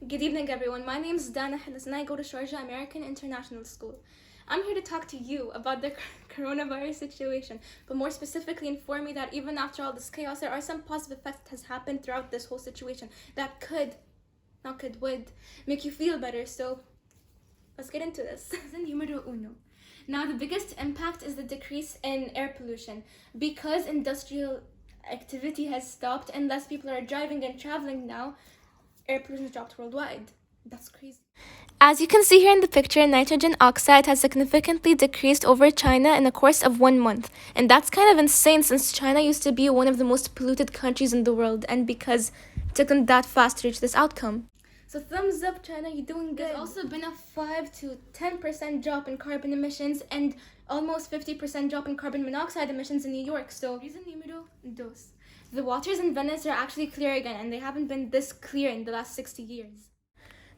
Good evening, everyone. My name is Dana Hillis and I go to Sharjah American International School. I'm here to talk to you about the coronavirus situation, but more specifically inform you that even after all this chaos, there are some positive effects that has happened throughout this whole situation that would make you feel better. So let's get into this. Numero uno. Now, the biggest impact is the decrease in air pollution. Because industrial activity has stopped and less people are driving and traveling now, air pollution has dropped worldwide. That's crazy. As you can see here in the picture, nitrogen oxide has significantly decreased over China in the course of 1 month. And that's kind of insane since China used to be one of the most polluted countries in the world, and because it took them that fast to reach this outcome. So thumbs up, China, you're doing good. There's also been a 5 to 10% drop in carbon emissions and almost 50% drop in carbon monoxide emissions in New York. So reason numero dos. The waters in Venice are actually clear again, and they haven't been this clear in the last 60 years.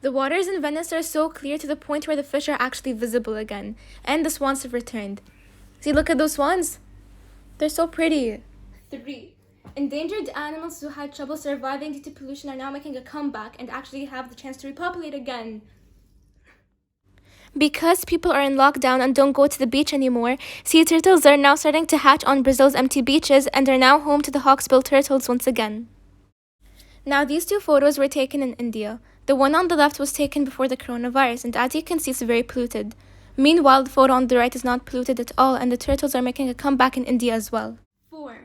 The waters in Venice are so clear to the point where the fish are actually visible again, and the swans have returned. See, look at those swans. They're so pretty. 3. Endangered animals who had trouble surviving due to pollution are now making a comeback and actually have the chance to repopulate again. Because people are in lockdown and don't go to the beach anymore, sea turtles are now starting to hatch on Brazil's empty beaches and are now home to the hawksbill turtles once again. Now, these two photos were taken in India. The one on the left was taken before the coronavirus, and as you can see, it's very polluted. Meanwhile, the photo on the right is not polluted at all, and the turtles are making a comeback in India as well. 4.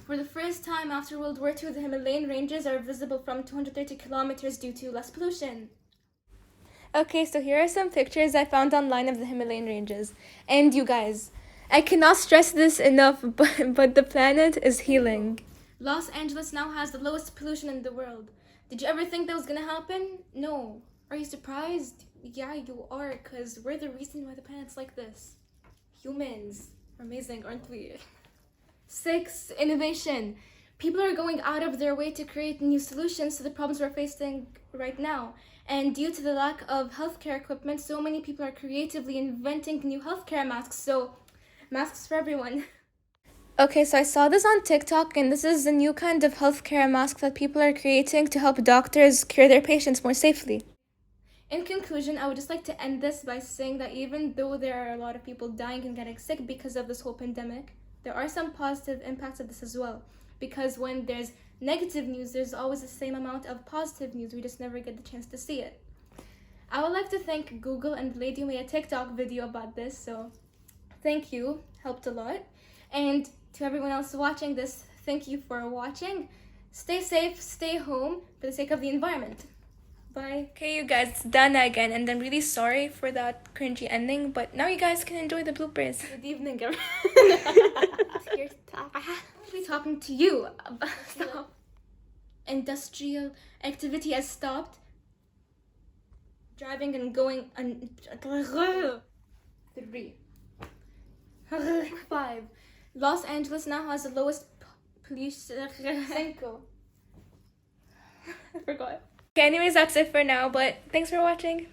For the first time after World War II, the Himalayan ranges are visible from 230 kilometers due to less pollution. Okay, so here are some pictures I found online of the Himalayan ranges. And you guys, I cannot stress this enough, but the planet is healing. Los Angeles now has the lowest pollution in the world. Did you ever think that was gonna happen? No. Are you surprised? Yeah, you are, because we're the reason why the planet's like this. Humans are amazing, aren't we? 6. Innovation. People are going out of their way to create new solutions to the problems we're facing right now. And due to the lack of healthcare equipment, so many people are creatively inventing new healthcare masks. So, masks for everyone. Okay, so I saw this on TikTok, and this is a new kind of healthcare mask that people are creating to help doctors cure their patients more safely. In conclusion, I would just like to end this by saying that even though there are a lot of people dying and getting sick because of this whole pandemic, there are some positive impacts of this as well. Because when there's negative news, there's always the same amount of positive news. We just never get the chance to see it. I would like to thank Google and the lady who made a TikTok video about this, so thank you, helped a lot. And to everyone else watching this, thank you for watching. Stay safe, stay home for the sake of the environment. Bye. Okay, you guys, it's Dana again, and I'm really sorry for that cringy ending, but now you guys can enjoy the bloopers. Good evening, everyone. I'm be talking to you. Stop. Industrial activity has stopped. Driving and going. 3. 5. Los Angeles now has the lowest pollution. 5. I forgot. Okay, anyways, that's it for now, but thanks for watching.